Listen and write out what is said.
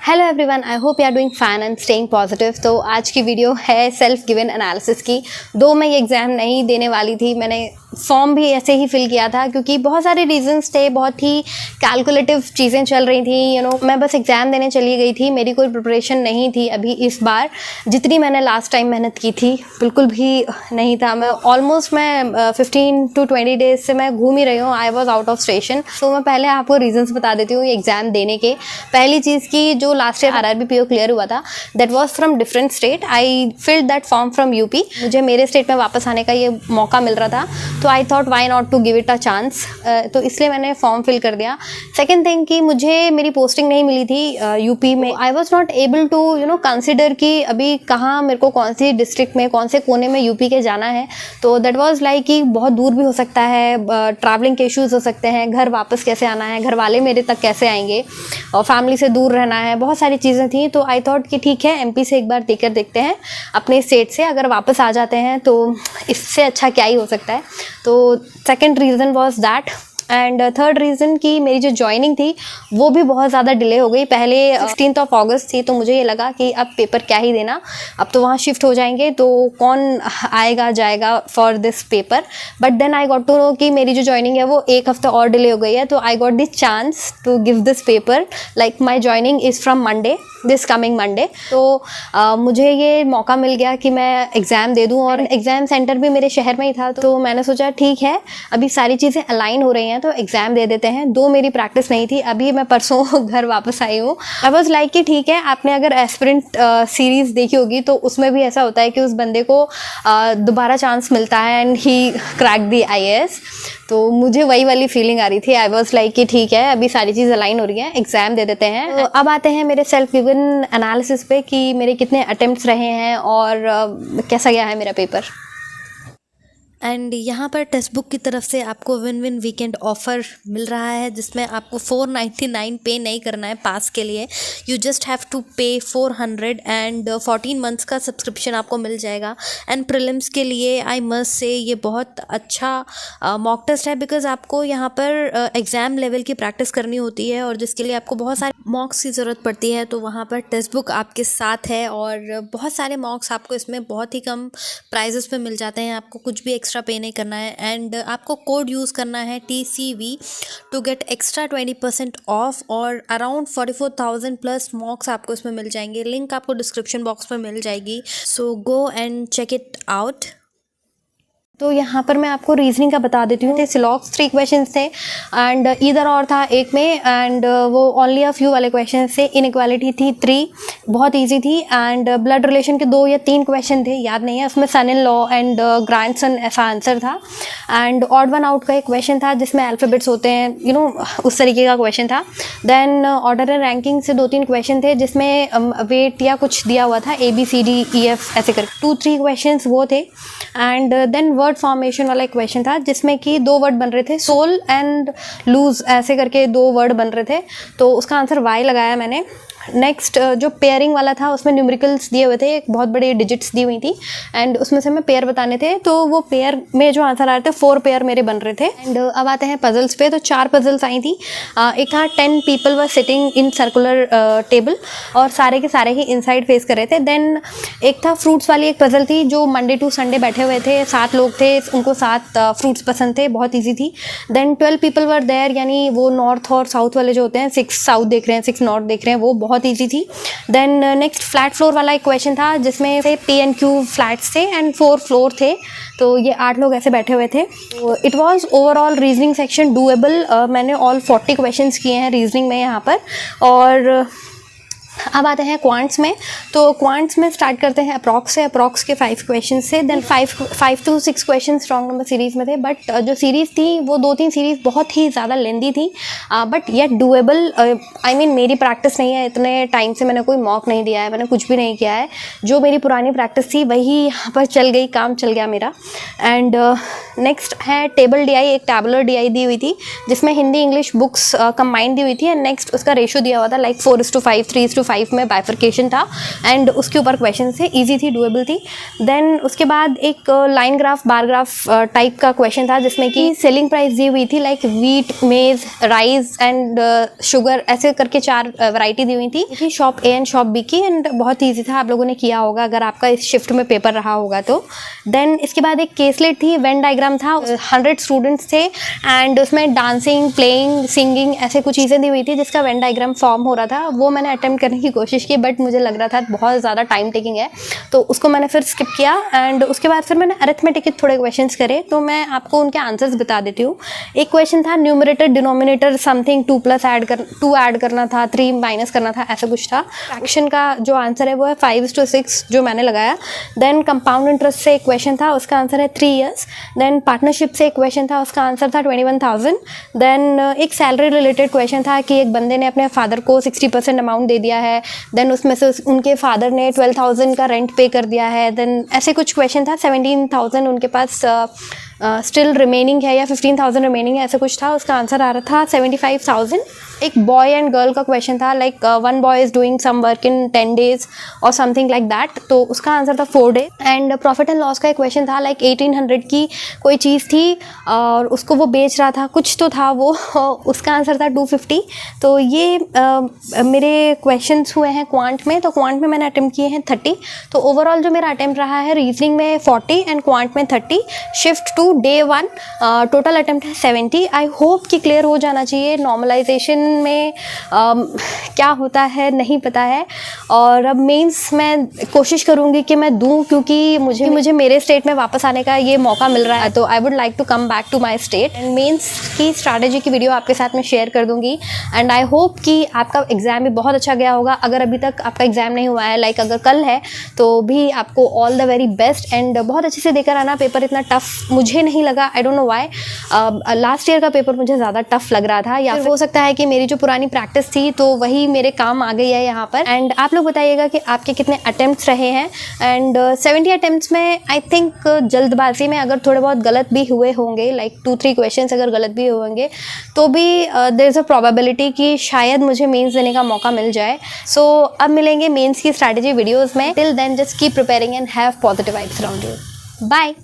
Hello everyone, I hope you are doing fine and staying positive. तो आज की video है सेल्फ गिवन एनालिसिस की। दो मैं ये एग्ज़ाम नहीं देने वाली थी, मैंने फॉर्म भी ऐसे ही फिल किया था क्योंकि बहुत सारे रीजंस थे, बहुत ही कैलकुलेटिव चीज़ें चल रही थी। मैं बस एग्ज़ाम देने चली गई थी, मेरी कोई प्रिपरेशन नहीं थी अभी इस बार। जितनी मैंने लास्ट टाइम मेहनत की थी बिल्कुल भी नहीं था। मैं 15 to 20 डेज से मैं घूम ही रही हूँ। I was out of station. तो मैं पहले आपको रीजंस बता देती हूँ एग्ज़ाम देने के। पहली चीज़ की, जो last year RRB PO clear हुआ था, that was from different state. I field that form from UP. मुझे मेरे स्टेट में वापस आने का ये मौका मिल रहा था, तो I thought why not to give it a chance. तो इसलिए मैंने फॉर्म फिल कर दिया। सेकेंड थिंग कि मुझे मेरी पोस्टिंग नहीं मिली थी यूपी में। I was not able to consider कि अभी कहाँ मेरे को, कौन सी डिस्ट्रिक्ट में, कौन से कोने में यूपी के जाना है। तो दैट वाज लाइक कि बहुत दूर भी हो सकता है, ट्रैवलिंग के इश्यूज़ हो सकते हैं, घर वापस कैसे आना है, घर वाले मेरे तक कैसे आएंगे, और फैमिली से दूर रहना है, बहुत सारी चीज़ें थी। तो आई थॉट कि ठीक है, MP से एक बार देकर देखते हैं, अपने स्टेट से अगर वापस आ जाते हैं तो इससे अच्छा क्या ही हो सकता है। तो second reason was that. And third reason कि मेरी जो ज्वाइनिंग थी वो भी बहुत ज़्यादा डिले हो गई। पहले 16 अगस्त थी, तो मुझे ये लगा कि अब पेपर क्या ही देना, अब तो वहाँ शिफ्ट हो जाएंगे, तो कौन आएगा जाएगा for this paper. But then I got to know कि मेरी जो ज्वाइनिंग है वो एक हफ्ता और डिले हो गई है। तो I got the chance to give this paper. Like my joining is from Monday, this coming Monday. तो मुझे ये मौका मिल गया कि मैं एग्ज़ाम दे दूँ, और एग्ज़ाम सेंटर भी मेरे शहर में ही था। तो मैंने सोचा ठीक है, अभी सारी चीज़ें अलाइन हो रही हैं तो एग्ज़ाम दे देते हैं। दो मेरी प्रैक्टिस नहीं थी, अभी मैं परसों घर वापस आई हूँ। आई वॉज लाइक कि ठीक है, आपने अगर एस्पिरेंट सीरीज़ देखी होगी तो उसमें भी ऐसा होता है कि उस बंदे को दोबारा चांस मिलता है and he crack the IAS। तो मुझे वही वाली फीलिंग आ रही थी। आई वॉज लाइक कि ठीक है, अभी सारी चीज़ अलाइन हो रही है, एग्ज़ाम दे देते हैं। तो अब आते हैं मेरे सेल्फ गिवन एनालिसिस पे कि मेरे कितने अटेम्प्ट्स रहे हैं और कैसा गया है मेरा पेपर। एंड यहाँ पर टेक्स्ट बुक की तरफ से आपको विन वीकेंड ऑफ़र मिल रहा है, जिसमें आपको 499 पे नहीं करना है पास के लिए। यू जस्ट हैव टू पे 400 एंड 14 मंथ्स का सब्सक्रिप्शन आपको मिल जाएगा। एंड प्रीलिम्स के लिए आई मस्ट से ये बहुत अच्छा मॉक टेस्ट है, बिकॉज आपको यहाँ पर एग्ज़ाम लेवल की प्रैक्टिस करनी होती है और जिसके लिए आपको बहुत सारे मॉक्स की ज़रूरत पड़ती है। तो वहाँ पर टेक्स्ट बुक आपके साथ है और बहुत सारे मॉक्स आपको इसमें बहुत ही कम प्राइजेस पे मिल जाते हैं। आपको कुछ भी एक्स्ट्रा पे नहीं करना है एंड आपको कोड यूज़ करना है TCV to get extra 20% off, और अराउंड 44,000 प्लस मॉक्स आपको इसमें मिल जाएंगे। लिंक आपको डिस्क्रिप्शन बॉक्स में मिल जाएगी, so go and check it out. तो यहाँ पर मैं आपको रीजनिंग का बता देती हूँ। सिलॉक्स 3 क्वेश्चंस थे एंड ईदर और था एक में, एंड वो ओनली अ फ्यू वाले क्वेश्चन थे। इनइक्वालिटी थी 3, बहुत इजी थी। एंड ब्लड रिलेशन के 2 या 3 क्वेश्चन थे, याद नहीं है। उसमें सन इन लॉ एंड ग्रैंडसन ऐसा आंसर था। एंड ऑड वन आउट का एक क्वेश्चन था जिसमें अल्फ़ाबेट्स होते हैं, उस तरीके का क्वेश्चन था। देन ऑर्डर एंड रैंकिंग से 2-3 क्वेश्चन थे जिसमें वेट या कुछ दिया हुआ था, ABCDEF ऐसे कर 2-3 क्वेश्चन वो थे। एंड देन वर्ड फॉर्मेशन वाला एक क्वेश्चन था जिसमें कि 2 वर्ड बन रहे थे, सोल एंड लूज ऐसे करके 2 वर्ड बन रहे थे, तो उसका आंसर Y लगाया मैंने। नेक्स्ट जो पेयरिंग वाला था उसमें न्यूमेरिकल्स दिए हुए थे, एक बहुत बड़ी डिजिट्स दी हुई थी एंड उसमें से हमें पेयर बताने थे। तो वो पेयर में जो आंसर आ रहे थे 4 पेयर मेरे बन रहे थे। एंड अब आते हैं पजल्स पे। तो 4 पजल्स आई थी। एक था 10 people were sitting in circular table, और सारे के सारे ही इनसाइड फेस कर रहे थे। देन एक था फ्रूट्स वाली एक पजल थी, जो मंडे टू संडे बैठे हुए थे, 7 लोग थे, उनको 7 फ्रूट्स पसंद थे, बहुत ईजी थी। देन 12 पीपल वर देयर, यानी वो नॉर्थ और साउथ वाले जो होते हैं, 6 साउथ देख रहे हैं, 6 नॉर्थ देख रहे हैं, वो बहुत ईजी थी। देन नेक्स्ट फ्लैट फ्लोर वाला एक क्वेश्चन था जिसमें से P&Q फ्लैट्स थे एंड 4 फ्लोर थे, तो ये 8 लोग ऐसे बैठे हुए थे। It was overall reasoning section doable. मैंने ऑल 40 क्वेश्चंस किए हैं रीजनिंग में यहाँ पर। और अब आते हैं क्वांट्स में। तो क्वांट्स में स्टार्ट करते हैं अप्रॉक्स से। अप्रॉक्स के 5 क्वेश्चन से, then 5 to 6 question strong number series में थे। बट जो सीरीज़ थी वो 2-3 सीरीज़ बहुत ही ज़्यादा लेंदी थी, but yet doable. I mean मेरी प्रैक्टिस नहीं है, इतने टाइम से मैंने कोई मॉक नहीं दिया है, मैंने कुछ भी नहीं किया है। जो मेरी पुरानी प्रैक्टिस थी वही यहाँ पर चल गई, काम चल गया मेरा। एंड नेक्स्ट है टेबल DI, एक टैबुलर DI दी हुई थी जिसमें हिंदी इंग्लिश बुक्स कंबाइंड दी हुई थी। एंड नेक्स्ट उसका रेशो दिया हुआ था लाइक 4:5, 3:5 5 में बाइफर्केशन था एंड उसके ऊपर क्वेश्चन थे, ईजी थी, डुएबल थी। देन उसके बाद एक line graph bar graph type का क्वेश्चन था जिसमें कि सेलिंग प्राइस दी हुई थी, like wheat, maize, rice and sugar, ऐसे करके 4 वैरायटी दी हुई थी shop A and shop B की, एंड बहुत ईजी था, आप लोगों ने किया होगा अगर आपका इस शिफ्ट में पेपर रहा होगा तो। देन इसके बाद एक केसलेट थी, वेन डायग्राम था, 100 स्टूडेंट्स थे एंड उसमें डांसिंग, प्लेइंग, सिंगिंग ऐसे कुछ चीज़ें दी हुई थी जिसका वेन डायग्राम फॉर्म हो रहा था। वो मैंने अटेम्प्ट करने की कोशिश की बट मुझे लग रहा था बहुत ज़्यादा टाइम टेकिंग है, तो उसको मैंने फिर स्किप किया। एंड उसके बाद फिर मैंने अरिथमेटिक के थोड़े क्वेश्चंस करे, तो मैं आपको उनके आंसर्स बता देती हूँ। एक क्वेश्चन था न्यूमरेटर डिनोमिनेटर समथिंग 2 ऐड करना था, 3 माइनस करना था, ऐसा कुछ था। फ्रैक्शन का जो आंसर है वो है 5:6 जो मैंने लगाया। देन कंपाउंड इंटरेस्ट से एक क्वेश्चन था, उसका आंसर है 3 years। देन पार्टनरशिप से एक क्वेश्चन था, उसका आंसर था 21,000। देन एक सैलरी रिलेटेड क्वेश्चन था कि एक बंदे ने अपने फादर को 60% अमाउंट दे दिया है, देन उसमें से उनके फादर ने 12,000 का रेंट पे कर दिया है। देन ऐसे कुछ क्वेश्चन था। 17,000 उनके पास स्टिल रिमेनिंग है या 15,000 रिमेनिंग है, ऐसा कुछ था। उसका आंसर आ रहा था 75,000। एक बॉय एंड गर्ल का क्वेश्चन था, like one boy is doing some work in 10 days और समथिंग लाइक दैट, तो उसका आंसर था 4 day। And profit and loss का एक क्वेश्चन था, लाइक 1800 की कोई चीज़ थी और उसको वो बेच रहा था, कुछ तो था वो उसका आंसर था 250। तो ये मेरे क्वेश्चंस हुए हैं क्वांट में, तो क्वांट में मैंने अटेम्प्ट किए हैं 30। तो ओवरऑल जो मेरा अटेम्प्ट रहा है रीजनिंग में 40 एंड क्वांट में 30। Shift two day 1 total attempt है 70। आई होप कि क्लियर हो जाना चाहिए। नॉर्मलाइजेशन में क्या होता है नहीं पता है, और अब मेंस मैं कोशिश करूँगी कि मैं दूँ, क्योंकि मुझे मेरे स्टेट में वापस आने का ये मौका मिल रहा है, तो I would like to come back to my state. And mains की स्ट्रैटेजी की वीडियो आपके साथ में शेयर कर दूँगी। एंड आई होप कि आपका एग्ज़ाम भी बहुत अच्छा गया होगा। अगर अभी तक आपका एग्ज़ाम नहीं हुआ है, लाइक अगर कल है, तो भी आपको all the very best and बहुत अच्छे से देकर आना। पेपर इतना टफ मुझे नहीं लगा, I don't know why. Last year का पेपर मुझे ज़्यादा टफ लग रहा था, या फिर हो सकता है कि मेरी जो पुरानी प्रैक्टिस थी तो वही मेरे काम आ गई है यहाँ पर। एंड आप लोग बताइएगा कि आपके कितने अटेम्प्ट्स रहे हैं। एंड 70 अटेम्प्ट्स में आई थिंक जल्दबाजी में अगर थोड़े बहुत गलत भी हुए होंगे, लाइक 2-3 क्वेश्चंस अगर गलत भी होंगे, तो भी देयर इज़ अ प्रोबेबिलिटी कि शायद मुझे मेंस देने का मौका मिल जाए। सो अब मिलेंगे मेंस की स्ट्रैटेजी वीडियोज़ में। Till then just keep preparing and have positive vibes around you. Bye.